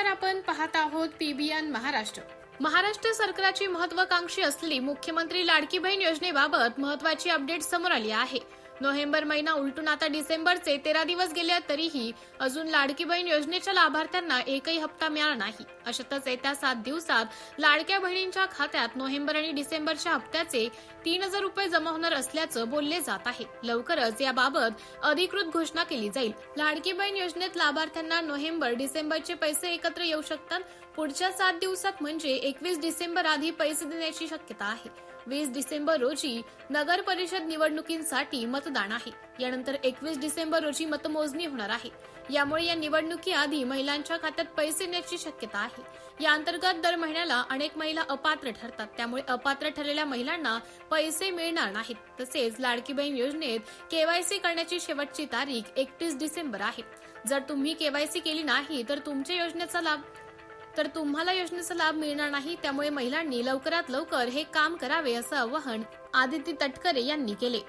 आपण पाहत आहोत पीबीएन महाराष्ट्र. महाराष्ट्र सरकारची महत्वाकांक्षी असलेली मुख्यमंत्री लाडकी बहीण योजनेबाबत महत्वाची अपडेट समोर आली आहे. नोव्हेंबर महिना उलटून आता डिसेंबरचे 13 दिवस गेले तरीही अजून लाडकी बहीण योजनेच्या लाभार्थ्यांना एकही हप्ता मिळाला नाही. अशातच येत्या 7 दिवसात लाडक्या बहिणींच्या खात्यात नोव्हेंबर आणि डिसेंबरच्या हप्त्याचे 3000 रुपये जमा होणार असल्याचं बोलले जात आहे. लवकरच याबाबत अधिकृत घोषणा केली जाईल. लाडकी बहीण योजनेत लाभार्थ्यांना नोव्हेंबर डिसेंबरचे पैसे एकत्र येऊ शकतात. पुढच्या 7 दिवसात म्हणजे 21 डिसेंबर आधी पैसे देण्याची शक्यता आहे. 20 डिसेंबर रोजी नगर परिषद निवडणुकींसाठी मतदान आहे. यानंतर 21 डिसेंबर रोजी मतमोजणी होणार आहे. यामुळे या निवडणुकीआधी महिलांच्या खात्यात पैसे येण्याची शक्यता आहे. या अंतर्गत दर महिन्याला अनेक महिला अपात्र ठरतात. त्यामुळे अपात्र ठरलेल्या महिलांना पैसे मिळणार नाहीत. तसेच लाडकी बहीण योजनेत केवायसी करण्याची शेवटची तारीख 31 डिसेंबर आहे. जर तुम्ही केवायसी केली नाही तर तुम्हाला योजनेचा लाभ मिळणार नाही. त्यामुळे महिलांनी लवकरात लवकर हे काम करावे असं आवाहन आदिती तटकरे यांनी केले.